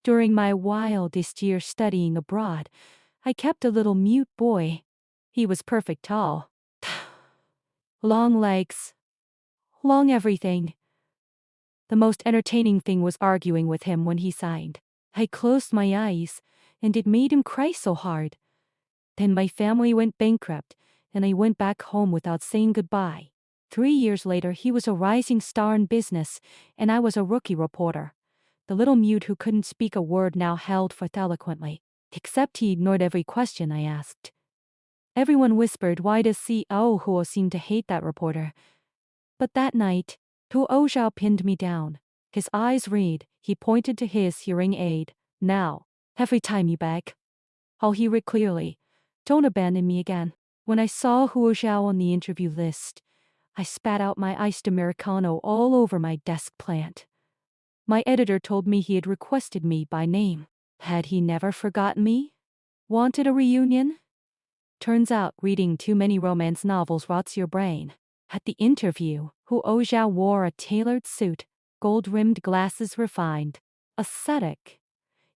During my wildest year studying abroad, I kept a little mute boy. He was perfect tall. Long legs. Long everything. The most entertaining thing was arguing with him when he signed. I closed my eyes, and it made him cry so hard. Then my family went bankrupt, and I went back home without saying goodbye. 3 years later, he was a rising star in business, and I was a rookie reporter. The little mute who couldn't speak a word now held forth eloquently, except he ignored every question I asked. Everyone whispered, why does CEO Huo seem to hate that reporter? But that night, Huo Zhao pinned me down. His eyes read, he pointed to his hearing aid. Now, every time you beg. I'll hear it clearly. Don't abandon me again. When I saw Huo Zhao on the interview list, I spat out my iced Americano all over my desk plant. My editor told me he had requested me by name. Had he never forgotten me? Wanted a reunion? Turns out reading too many romance novels rots your brain. At the interview, Huo Zhao wore a tailored suit, gold-rimmed glasses refined. Ascetic.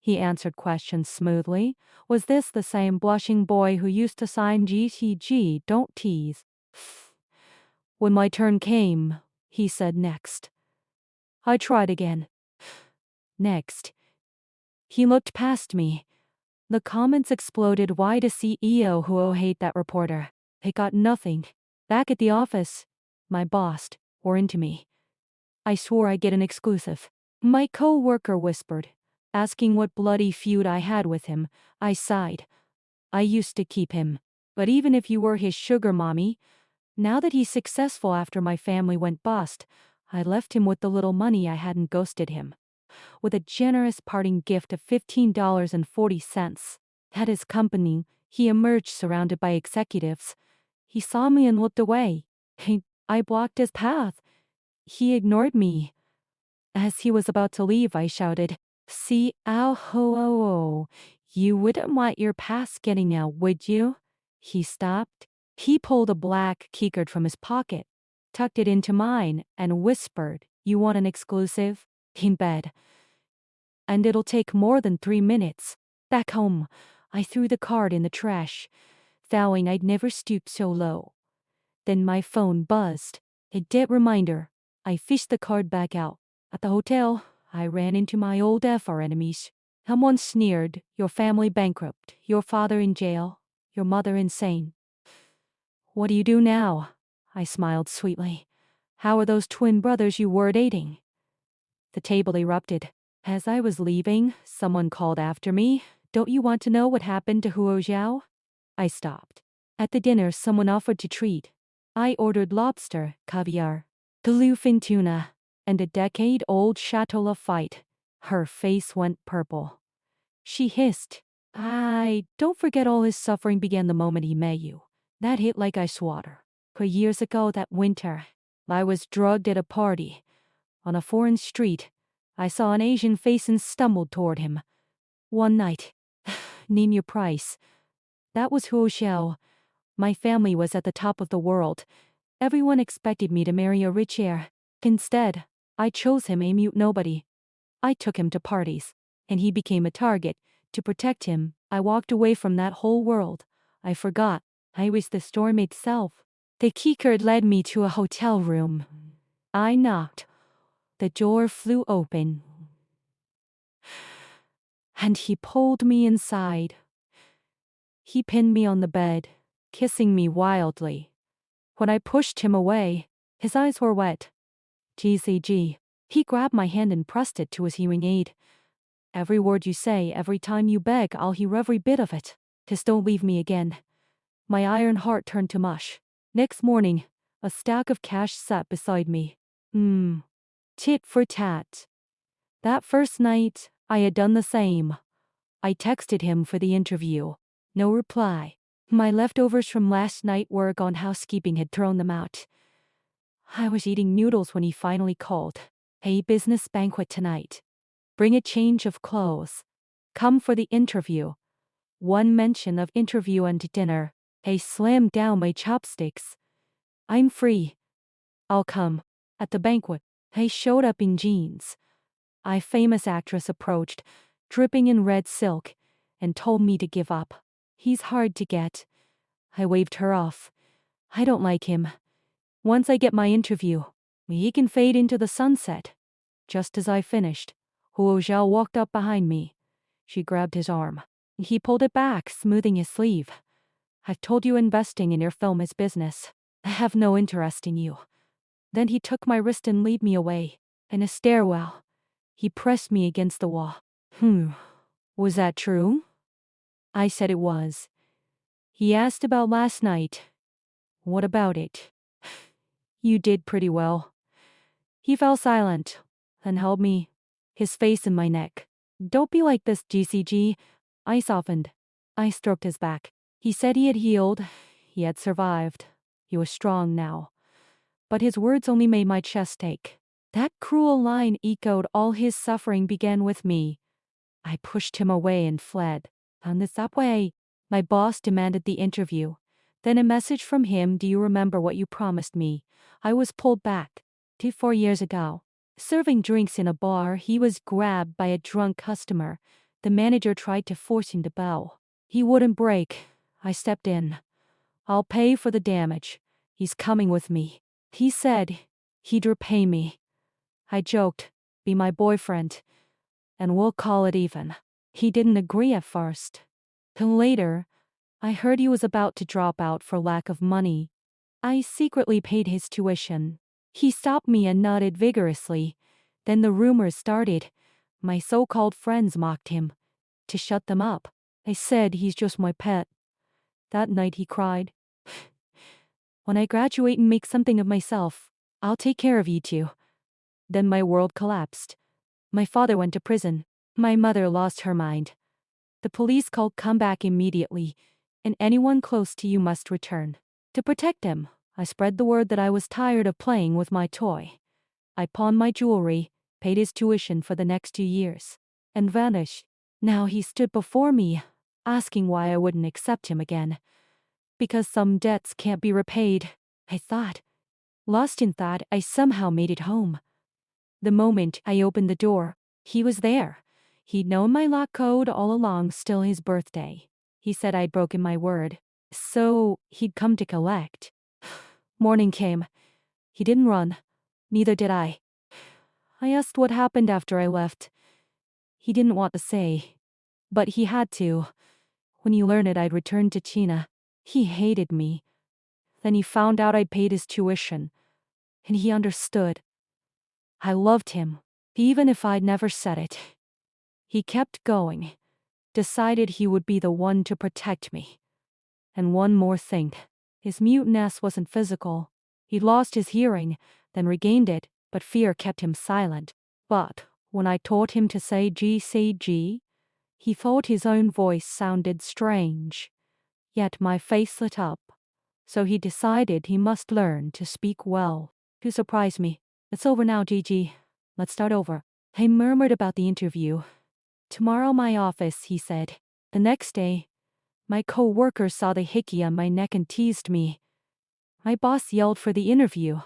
He answered questions smoothly. Was this the same blushing boy who used to sign GTG, don't tease? When my turn came, he said next. I tried again. Next. He looked past me. The comments exploded. Why does CEO Huo hate that reporter? He got nothing. Back at the office, my boss wore into me. I swore I'd get an exclusive. My co-worker whispered, asking what bloody feud I had with him. I sighed. I used to keep him. But even if you were his sugar mommy, now that he's successful after my family went bust, I left him with the little money I hadn't ghosted him. With a generous parting gift of $15.40. At his company, he emerged surrounded by executives. He saw me and looked away. I blocked his path. He ignored me. As he was about to leave, I shouted, "CEO, you wouldn't want your pass getting out, would you?" He stopped. He pulled a black keycard from his pocket, tucked it into mine, and whispered, "You want an exclusive? In bed. And it'll take more than 3 minutes. Back home, I threw the card in the trash, vowing I'd never stoop so low. Then my phone buzzed. A dead reminder. I fished the card back out. At the hotel, I ran into my old FR enemies. Someone sneered, "Your family bankrupt, your father in jail, your mother insane." "What do you do now?" I smiled sweetly. "How are those twin brothers you were dating?" The table erupted. As I was leaving, someone called after me, "Don't you want to know what happened to Huo Zhao?" I stopped. At the dinner, someone offered to treat. I ordered lobster, caviar, bluefin tuna, and a decade-old Chateau Lafite. Her face went purple. She hissed, don't forget all his suffering began the moment he met you. That hit like ice water. 'Years ago that winter, I was drugged at a party. On a foreign street, I saw an Asian face and stumbled toward him. One night, name your price. That was Huo Xiao. My family was at the top of the world. Everyone expected me to marry a rich heir. Instead, I chose him, a mute nobody. I took him to parties, and he became a target. To protect him, I walked away from that whole world. I forgot. I was the storm itself. The keycard led me to a hotel room. I knocked. The door flew open, and he pulled me inside. He pinned me on the bed, kissing me wildly. When I pushed him away, his eyes were wet. GCG. He grabbed my hand and pressed it to his hearing aid. "Every word you say, every time you beg, I'll hear every bit of it. Just don't leave me again." My iron heart turned to mush. Next morning, a stack of cash sat beside me. Tit for tat. That first night, I had done the same. I texted him for the interview. No reply. My leftovers from last night work on housekeeping had thrown them out. I was eating noodles when he finally called. "Hey, business banquet tonight. Bring a change of clothes. Come for the interview." One mention of interview and dinner. I slammed down my chopsticks. "I'm free. I'll come." At the banquet, I showed up in jeans. A famous actress approached. dripping in red silk, and told me to give up. He's hard to get. I waved her off. I don't like him. Once I get my interview, he can fade into the sunset. Just as I finished, Huo Zhao walked up behind me. She grabbed his arm. He pulled it back, smoothing his sleeve. I've told you investing in your film is business. I have no interest in you. Then he took my wrist and led me away. In a stairwell, he pressed me against the wall. Was that true? I said it was. He asked about last night. What about it? You did pretty well. He fell silent and held me, his face in my neck. Don't be like this, GCG. I softened. I stroked his back. He said he had healed. He had survived. He was strong now. But his words only made my chest ache. That cruel line echoed all his suffering began with me. I pushed him away and fled. On the subway, my boss demanded the interview. Then a message from him, do you remember what you promised me? I was pulled back. 4 years ago. Serving drinks in a bar, he was grabbed by a drunk customer. The manager tried to force him to bow. He wouldn't break. I stepped in. I'll pay for the damage. He's coming with me. He said he'd repay me. I joked, be my boyfriend, and we'll call it even. He didn't agree at first. Till later, I heard he was about to drop out for lack of money. I secretly paid his tuition. He stopped me and nodded vigorously. Then the rumors started. My so-called friends mocked him. To shut them up, I said he's just my pet. That night he cried. When I graduate and make something of myself, I'll take care of you two. Then my world collapsed. My father went to prison. My mother lost her mind. The police called, come back immediately, and anyone close to you must return. To protect him, I spread the word that I was tired of playing with my toy. I pawned my jewelry, paid his tuition for the next 2 years, and vanished. Now he stood before me, asking why I wouldn't accept him again. Because some debts can't be repaid, I thought. Lost in thought, I somehow made it home. The moment I opened the door, he was there. He'd known my lock code all along, still his birthday. He said I'd broken my word, so he'd come to collect. Morning came. He didn't run. Neither did I. I asked what happened after I left. He didn't want to say, but he had to. When he learned it, I'd returned to China. He hated me. Then he found out I'd paid his tuition, and he understood. I loved him, even if I'd never said it. He kept going, decided he would be the one to protect me. And one more thing, his muteness wasn't physical. He'd lost his hearing, then regained it, but fear kept him silent. But when I taught him to say G, he thought his own voice sounded strange. Yet my face lit up, so he decided he must learn to speak well. To surprise me, it's over now, Gigi. Let's start over. I murmured about the interview. Tomorrow my office, he said. The next day, my co-worker saw the hickey on my neck and teased me. My boss yelled for the interview.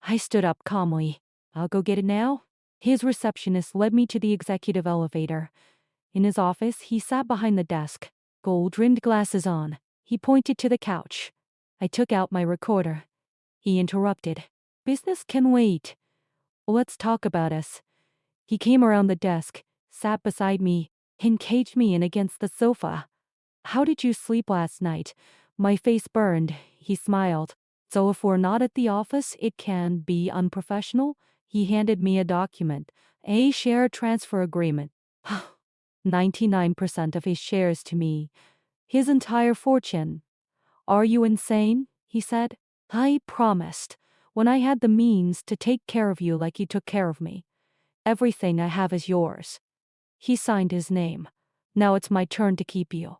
I stood up calmly. I'll go get it now. His receptionist led me to the executive elevator. In his office, he sat behind the desk, gold-rimmed glasses on. He pointed to the couch. I took out my recorder. He interrupted. Business can wait. Let's talk about us. He came around the desk, sat beside me, and caged me in against the sofa. How did you sleep last night? My face burned. He smiled. So if we're not at the office, it can be unprofessional? He handed me a document. A share transfer agreement. 99% of his shares to me. His entire fortune. Are you insane? He said. I promised, when I had the means, to take care of you like you took care of me. Everything I have is yours. He signed his name. Now it's my turn to keep you.